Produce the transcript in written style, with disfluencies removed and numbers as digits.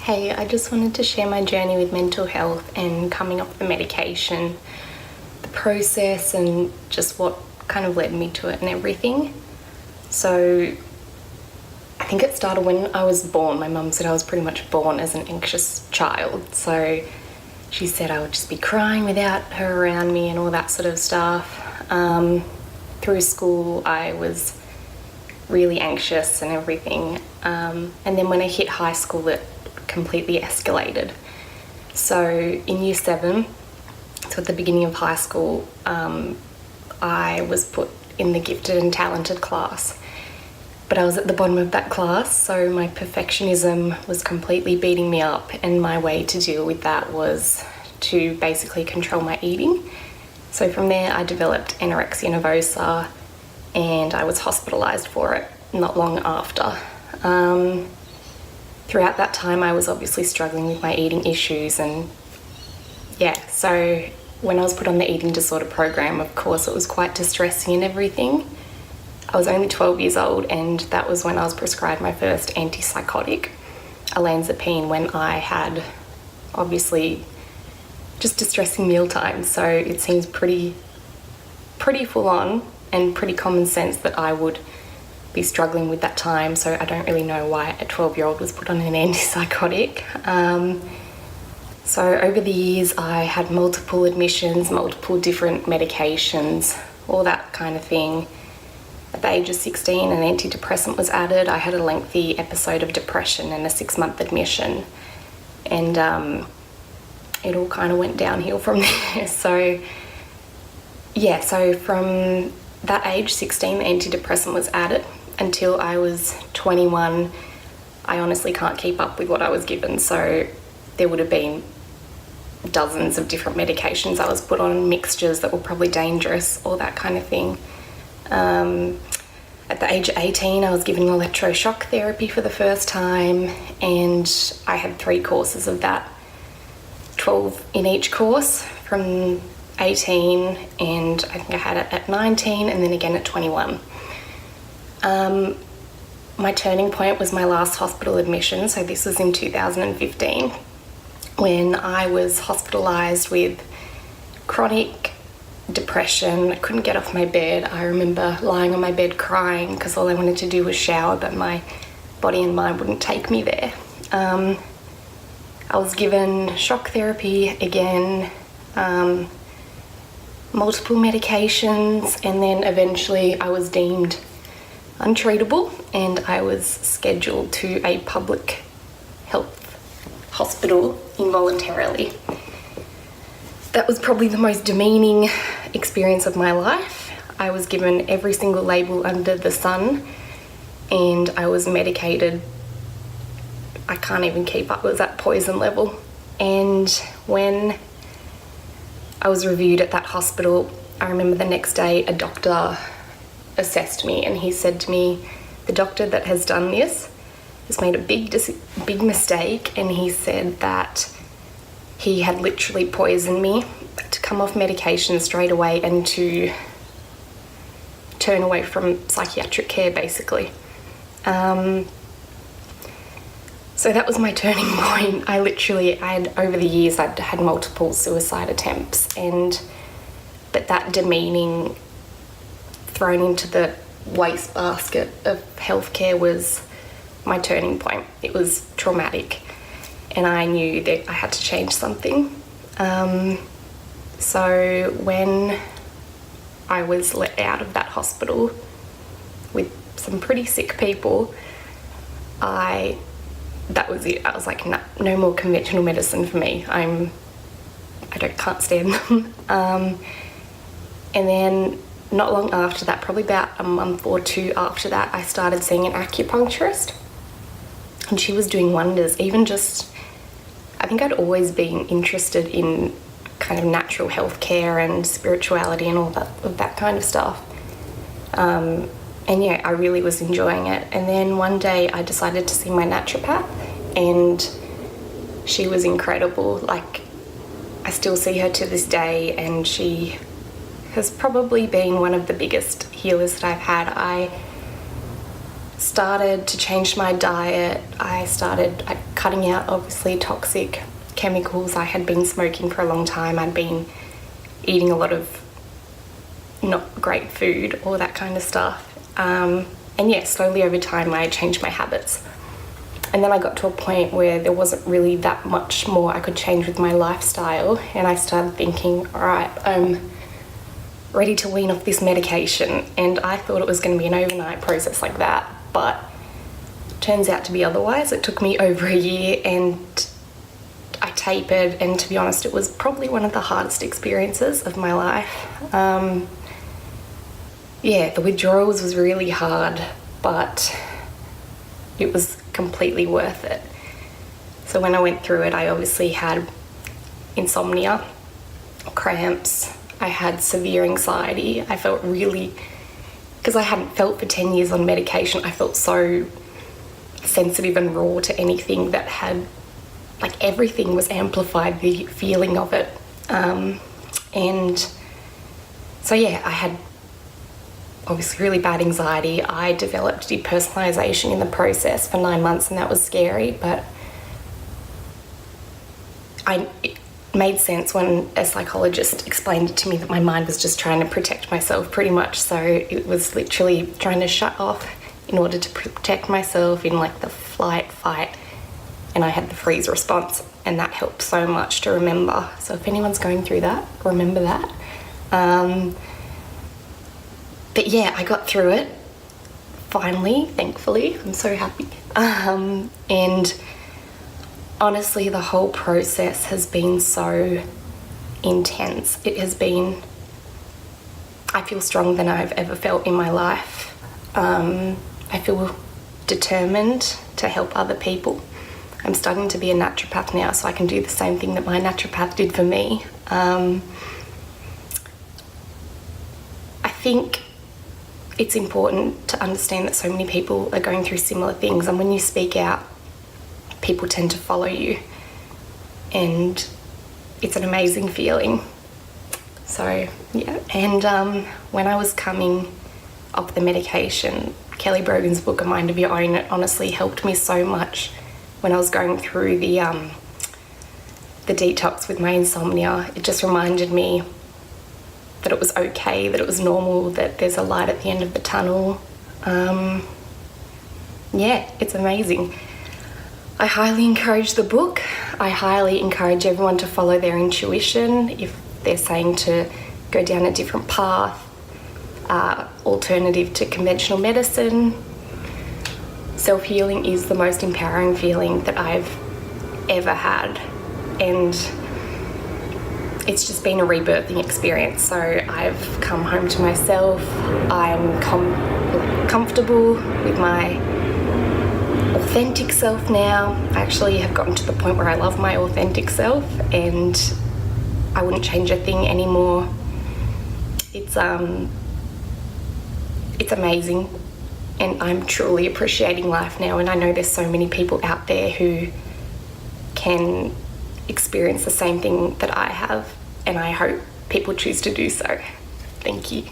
Hey, I just wanted to share my journey with mental health and coming off the medication, the process, and just what kind of led me to it and everything. So, I think it started when I was born. My mum said I was pretty much born as an anxious child. So, she said I would just be crying without her around me and all that sort of stuff. Through school, I was really anxious and everything. And then when I hit high school, it completely escalated. So in year 7, so at the beginning of high school, I was put in the gifted and talented class. But I was at the bottom of that class, so my perfectionism was completely beating me up, and my way to deal with that was to basically control my eating. So from there I developed anorexia nervosa, and I was hospitalised for it not long after. Throughout that time I was obviously struggling with my eating issues, and so when I was put on the eating disorder program, of course it was quite distressing and everything. I was only 12 years old, and that was when I was prescribed my first antipsychotic, olanzapine, when I had obviously just distressing meal times. So it seems pretty full on and pretty common sense that I would be struggling with that time. So I don't really know why a 12-year-old was put on an antipsychotic. So over the years I had multiple admissions, multiple different medications, all that kind of thing. At the age of 16, an antidepressant was added. I had a lengthy episode of depression and a 6-month admission, and it all kind of went downhill from there. So from that age, 16, the antidepressant was added. Until I was 21, I honestly can't keep up with what I was given. So there would have been dozens of different medications I was put on, mixtures that were probably dangerous, all that kind of thing. At the age of 18, I was given electroshock therapy for the first time, and I had 3 courses of that, 12 in each course from 18, and I think I had it at 19 and then again at 21. My turning point was my last hospital admission, so this was in 2015, when I was hospitalised with chronic depression. I couldn't get off my bed. I remember lying on my bed crying because all I wanted to do was shower, but my body and mind wouldn't take me there. I was given shock therapy again, multiple medications, and then eventually I was deemed untreatable and I was scheduled to a public health hospital involuntarily. That was probably the most demeaning experience of my life. I was given every single label under the sun, and I was medicated. I can't even keep up, it was at poison level. And when I was reviewed at that hospital, I remember the next day a doctor assessed me, and he said to me, "The doctor that has done this has made a big mistake," and he said that he had literally poisoned me to come off medication straight away and to turn away from psychiatric care, basically. So that was my turning point. I had over the years, I'd had multiple suicide attempts, but that demeaning, thrown into the wastebasket of healthcare, was my turning point. It was traumatic, and I knew that I had to change something. So when I was let out of that hospital with some pretty sick people, that was it. I was like, no more conventional medicine for me. I can't stand them. And then not long after that, probably about a month or 2 after that, I started seeing an acupuncturist, and she was doing wonders. I think I'd always been interested in kind of natural health care and spirituality and all that kind of stuff. I really was enjoying it. And then one day I decided to see my naturopath, and she was incredible. Like, I still see her to this day, and she has probably been one of the biggest healers that I've had. I started to change my diet. I cutting out obviously toxic chemicals. I had been smoking for a long time. I'd been eating a lot of not great food, all that kind of stuff. And yeah, slowly over time I changed my habits. And then I got to a point where there wasn't really that much more I could change with my lifestyle, and I started thinking, all right, I'm ready to wean off this medication. And I thought it was going to be an overnight process like that, but turns out to be otherwise. It took me over a year, and I tapered, and to be honest, it was probably one of the hardest experiences of my life. Yeah, the withdrawals was really hard, but it was completely worth it. So when I went through it, I obviously had insomnia, cramps, I had severe anxiety. I felt really, because I hadn't felt for 10 years on medication, I felt so sensitive and raw to anything that had, like, everything was amplified, the feeling of it. And so yeah, I had obviously really bad anxiety. I developed depersonalization in the process for 9 months, and that was scary, but it made sense when a psychologist explained it to me that my mind was just trying to protect myself pretty much. So it was literally trying to shut off in order to protect myself in like the flight, fight, and I had the freeze response, and that helped so much to remember. So if anyone's going through that, remember that. But yeah, I got through it, finally, thankfully. I'm so happy. And honestly, the whole process has been so intense. It has been, I feel stronger than I've ever felt in my life. I feel determined to help other people. I'm starting to be a naturopath now, so I can do the same thing that my naturopath did for me. I think it's important to understand that so many people are going through similar things, and when you speak out, people tend to follow you, and it's an amazing feeling. So yeah, and when I was coming off the medication, Kelly Brogan's book, A Mind of Your Own, it honestly helped me so much when I was going through the detox with my insomnia. It just reminded me that it was okay, that it was normal, that there's a light at the end of the tunnel. Yeah, it's amazing. I highly encourage the book. I highly encourage everyone to follow their intuition if they're saying to go down a different path, alternative to conventional medicine. Self-healing is the most empowering feeling that I've ever had, and it's just been a rebirthing experience. So I've come home to myself. I'm comfortable with my authentic self now. I actually have gotten to the point where I love my authentic self, and I wouldn't change a thing anymore. It's amazing, and I'm truly appreciating life now, and I know there's so many people out there who can experience the same thing that I have, and I hope people choose to do so. Thank you.